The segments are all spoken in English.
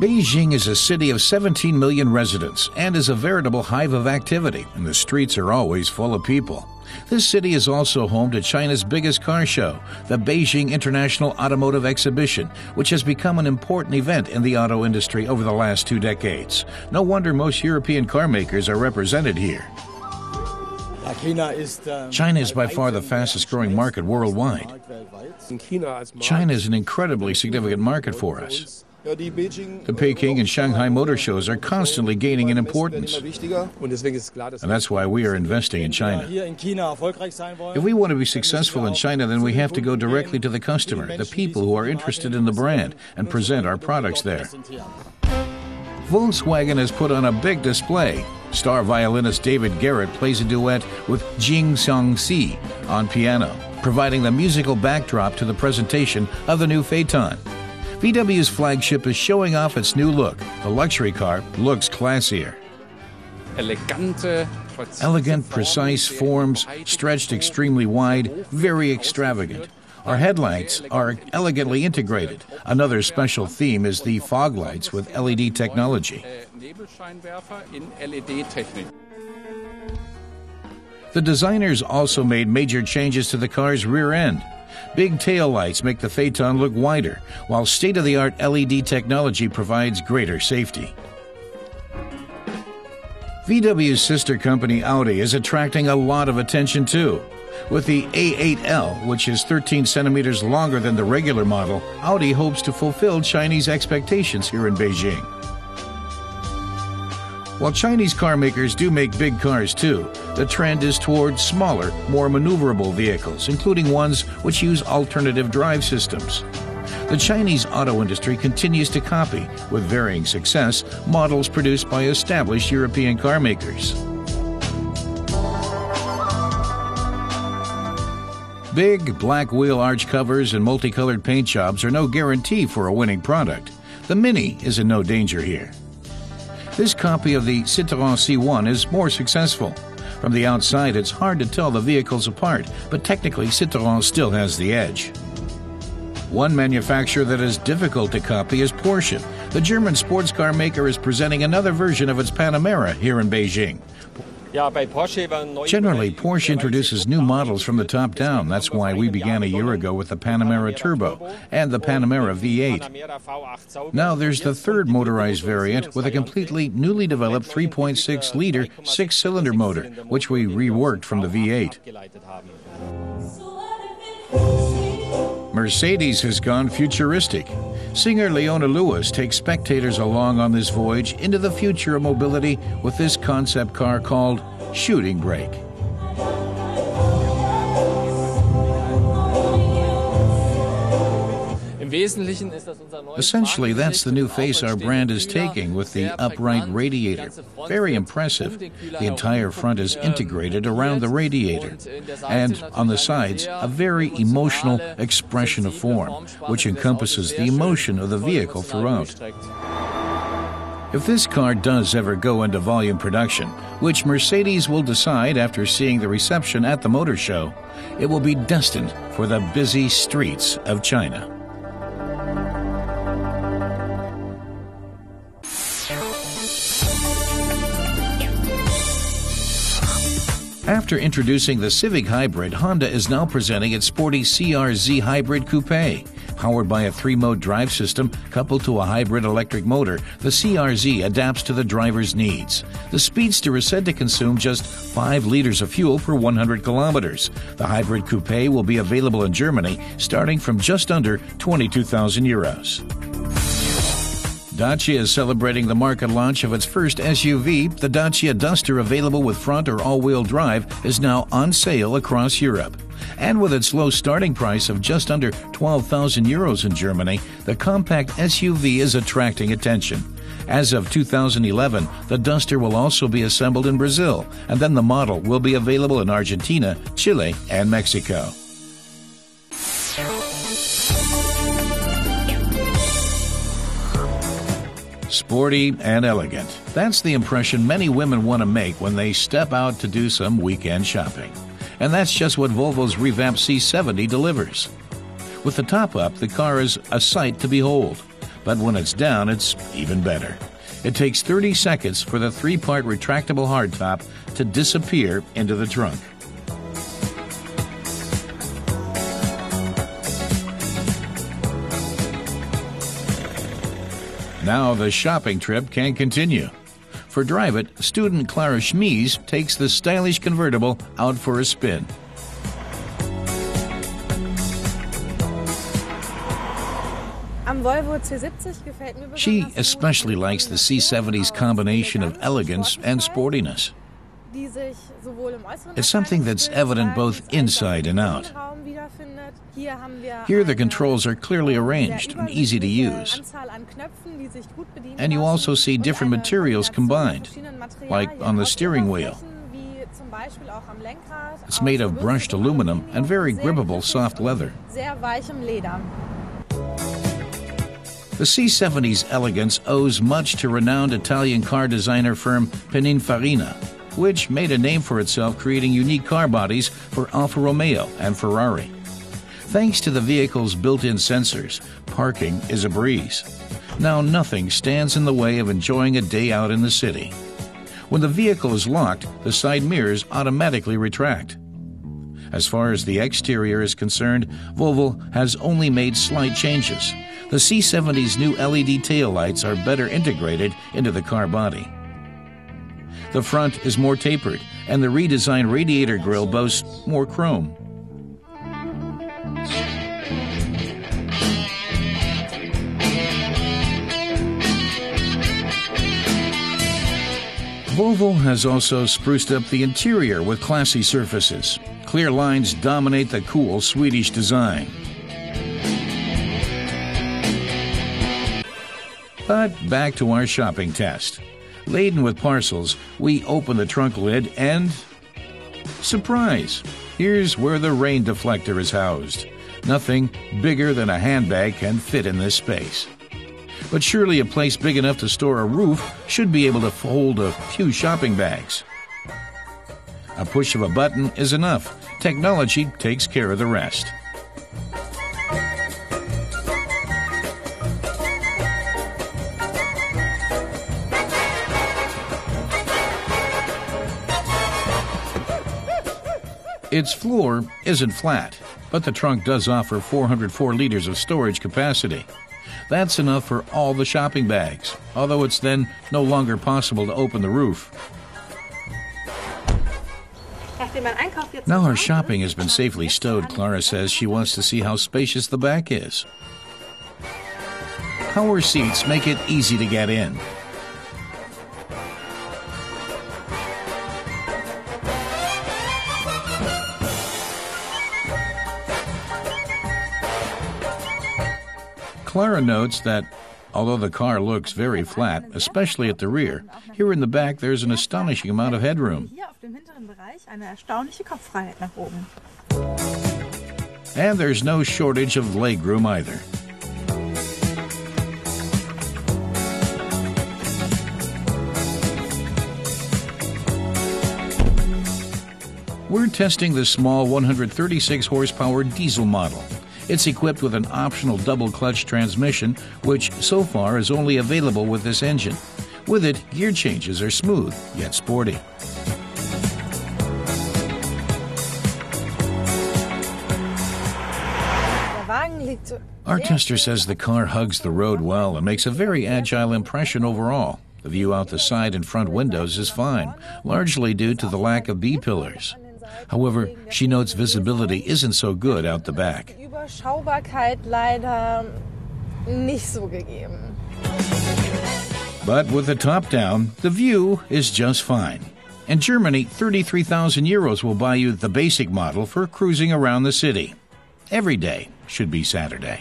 Beijing is a city of 17 million residents and is a veritable hive of activity, and the streets are always full of people. This city is also home to China's biggest car show, the Beijing International Automotive Exhibition, which has become an important event in the auto industry over the last 2 decades. No wonder most European car makers are represented here. China is by far the fastest growing market worldwide. China is an incredibly significant market for us. The Peking and Shanghai motor shows are constantly gaining in importance, and that's why we are investing in China. If we want to be successful in China, then we have to go directly to the customer, the people who are interested in the brand, and present our products there. Volkswagen has put on a big display. Star violinist David Garrett plays a duet with Jing Xiangxi on piano, providing the musical backdrop to the presentation of the new Phaeton. VW's flagship is showing off its new look. The luxury car looks classier. Elegant, precise forms, stretched extremely wide, very extravagant. Our headlights are elegantly integrated. Another special theme is the fog lights with LED technology. The designers also made major changes to the car's rear end. Big taillights make the Phaeton look wider, while state-of-the-art LED technology provides greater safety. VW's sister company Audi is attracting a lot of attention too. With the A8L, which is 13 centimeters longer than the regular model, Audi hopes to fulfill Chinese expectations here in Beijing. While Chinese car makers do make big cars too, the trend is toward smaller, more maneuverable vehicles, including ones which use alternative drive systems. The Chinese auto industry continues to copy, with varying success, models produced by established European car makers. Big, black wheel arch covers and multicolored paint jobs are no guarantee for a winning product. The Mini is in no danger here. This copy of the Citroën C1 is more successful. From the outside, it's hard to tell the vehicles apart, but technically Citroën still has the edge. One manufacturer that is difficult to copy is Porsche. The German sports car maker is presenting another version of its Panamera here in Beijing. Generally, Porsche introduces new models from the top down. That's why we began a year ago with the Panamera Turbo and the Panamera V8. Now there's the third motorized variant with a completely newly developed 3.6-liter six-cylinder motor, which we reworked from the V8. Mercedes has gone futuristic. Singer Leona Lewis takes spectators along on this voyage into the future of mobility with this concept car called Shooting Brake. Essentially, that's the new face our brand is taking with the upright radiator. Very impressive. The entire front is integrated around the radiator. And on the sides, a very emotional expression of form, which encompasses the emotion of the vehicle throughout. If this car does ever go into volume production, which Mercedes will decide after seeing the reception at the motor show, it will be destined for the busy streets of China. After introducing the Civic Hybrid, Honda is now presenting its sporty CR-Z Hybrid Coupe. Powered by a 3-mode drive system coupled to a hybrid electric motor, the CR-Z adapts to the driver's needs. The Speedster is said to consume just 5 liters of fuel per 100 kilometers. The Hybrid Coupe will be available in Germany starting from just under 22,000 euros. Dacia is celebrating the market launch of its first SUV. The Dacia Duster, available with front or all-wheel drive, is now on sale across Europe. And with its low starting price of just under 12,000 euros in Germany, the compact SUV is attracting attention. As of 2011, the Duster will also be assembled in Brazil, and then the model will be available in Argentina, Chile, and Mexico. Sporty and elegant. That's the impression many women want to make when they step out to do some weekend shopping. And that's just what Volvo's revamped C70 delivers. With the top up, the car is a sight to behold. But when it's down, it's even better. It takes 30 seconds for the 3-part retractable hardtop to disappear into the trunk. Now the shopping trip can continue. For Drive It, student Clara Schmies takes the stylish convertible out for a spin. She especially likes the C70's combination of elegance and sportiness. It's something that's evident both inside and out. Here the controls are clearly arranged and easy to use. And you also see different materials combined, like on the steering wheel. It's made of brushed aluminum and very grippable soft leather. The C70's elegance owes much to renowned Italian car designer firm Pininfarina, which made a name for itself creating unique car bodies for Alfa Romeo and Ferrari. Thanks to the vehicle's built-in sensors, parking is a breeze. Now nothing stands in the way of enjoying a day out in the city. When the vehicle is locked, the side mirrors automatically retract. As far as the exterior is concerned, Volvo has only made slight changes. The C70's new LED taillights are better integrated into the car body. The front is more tapered, and the redesigned radiator grille boasts more chrome. Volvo has also spruced up the interior with classy surfaces. Clear lines dominate the cool Swedish design. But back to our shopping test. Laden with parcels, we open the trunk lid and... surprise! Here's where the rain deflector is housed. Nothing bigger than a handbag can fit in this space. But surely a place big enough to store a roof should be able to hold a few shopping bags. A push of a button is enough. Technology takes care of the rest. Its floor isn't flat, but the trunk does offer 404 liters of storage capacity. That's enough for all the shopping bags, although it's then no longer possible to open the roof. Now our shopping has been safely stowed, Clara says she wants to see how spacious the back is. Power seats make it easy to get in. Clara notes that, although the car looks very flat, especially at the rear, here in the back there's an astonishing amount of headroom. And there's no shortage of legroom either. We're testing the small 136 horsepower diesel model. It's equipped with an optional double-clutch transmission, which so far is only available with this engine. With it, gear changes are smooth, yet sporty. Our tester says the car hugs the road well and makes a very agile impression overall. The view out the side and front windows is fine, largely due to the lack of B-pillars. However, she notes visibility isn't so good out the back. But with the top down, the view is just fine. In Germany, 33,000 euros will buy you the basic model for cruising around the city. Every day should be Saturday.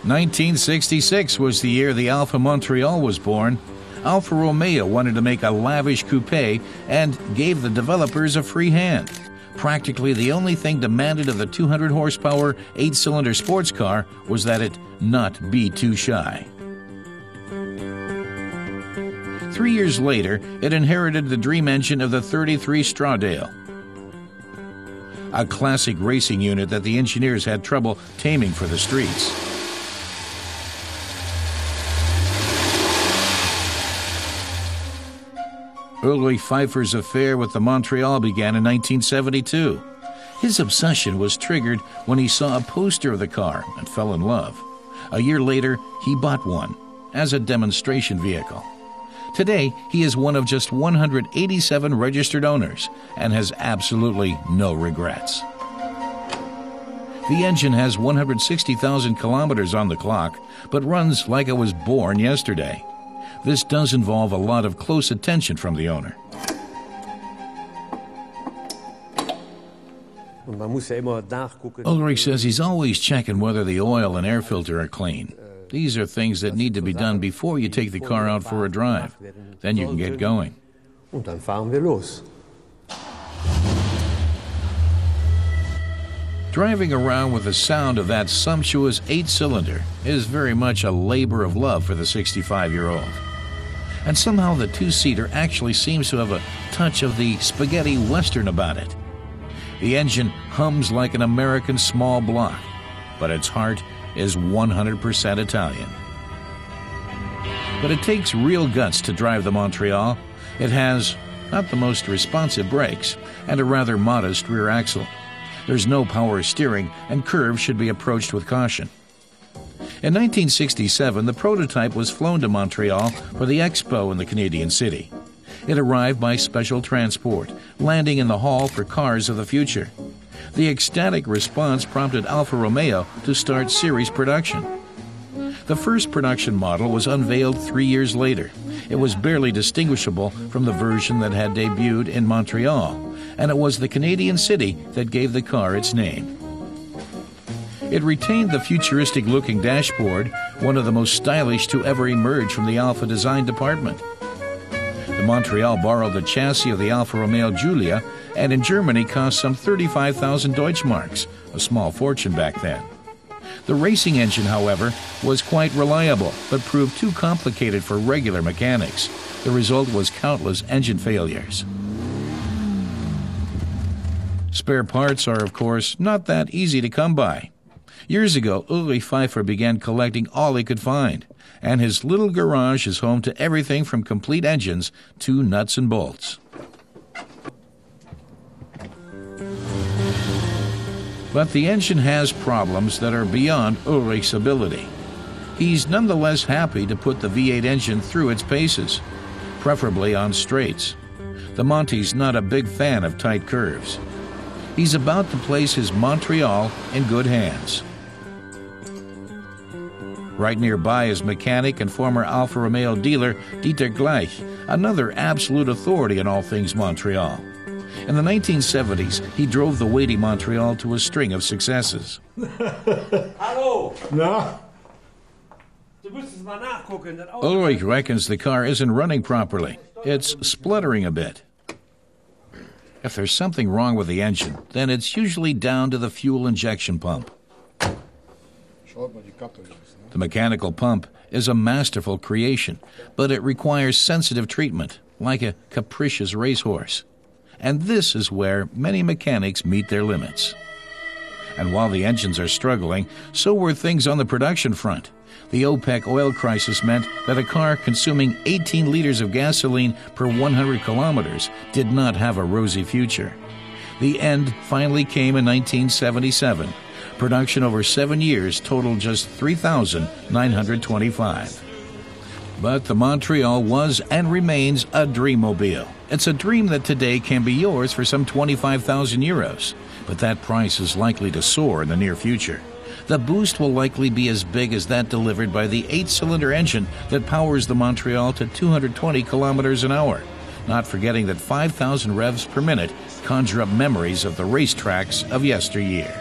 (1966) was the year the Alfa Montreal was born. Alfa Romeo wanted to make a lavish coupe and gave the developers a free hand. Practically the only thing demanded of the 200 horsepower 8-cylinder sports car was that it not be too shy. 3 years later, it inherited the dream engine of the 33 Stradale. a classic racing unit that the engineers had trouble taming for the streets. Ulrich Pfeiffer's affair with the Montreal began in 1972. His obsession was triggered when he saw a poster of the car and fell in love. A year later, he bought one as a demonstration vehicle. Today, he is one of just 187 registered owners and has absolutely no regrets. The engine has 160,000 kilometers on the clock, but runs like it was born yesterday. This does involve a lot of close attention from the owner. Ulrich says he's always checking whether the oil and air filter are clean. These are things that need to be done before you take the car out for a drive. Then you can get going. Driving around with the sound of that sumptuous 8-cylinder is very much a labor of love for the 65-year-old. And somehow the two-seater actually seems to have a touch of the spaghetti western about it. The engine hums like an American small block, but its heart is 100% Italian. But it takes real guts to drive the Montreal. It has not the most responsive brakes and a rather modest rear axle. There's no power steering, and curves should be approached with caution. In 1967, the prototype was flown to Montreal for the Expo in the Canadian city. It arrived by special transport, landing in the hall for cars of the future. The ecstatic response prompted Alfa Romeo to start series production. The first production model was unveiled 3 years later. It was barely distinguishable from the version that had debuted in Montreal, and it was the Canadian city that gave the car its name. It retained the futuristic-looking dashboard, one of the most stylish to ever emerge from the Alfa design department. The Montreal borrowed the chassis of the Alfa Romeo Giulia, and in Germany cost some 35,000 Deutschmarks, a small fortune back then. The racing engine, however, was quite reliable, but proved too complicated for regular mechanics. The result was countless engine failures. Spare parts are, of course, not that easy to come by. Years ago, Ulrich Pfeiffer began collecting all he could find, and his little garage is home to everything from complete engines to nuts and bolts. But the engine has problems that are beyond Ulrich's ability. He's nonetheless happy to put the V8 engine through its paces, preferably on straights. The Monty's not a big fan of tight curves. He's about to place his Montreal in good hands. Right nearby is mechanic and former Alfa Romeo dealer Dieter Gleich, another absolute authority in all things Montreal. In the 1970s, he drove the weighty Montreal to a string of successes. Hallo! Na? Ulrich reckons the car isn't running properly. It's spluttering a bit. If there's something wrong with the engine, then it's usually down to the fuel injection pump. The mechanical pump is a masterful creation, but it requires sensitive treatment, like a capricious racehorse. And this is where many mechanics meet their limits. And while the engines are struggling, so were things on the production front. The OPEC oil crisis meant that a car consuming 18 liters of gasoline per 100 kilometers did not have a rosy future. The end finally came in 1977. Production over 7 years totaled just 3,925. But the Montreal was and remains a dreammobile. It's a dream that today can be yours for some 25,000 euros, but that price is likely to soar in the near future. The boost will likely be as big as that delivered by the 8-cylinder engine that powers the Montreal to 220 kilometers an hour, not forgetting that 5,000 revs per minute conjure up memories of the racetracks of yesteryear.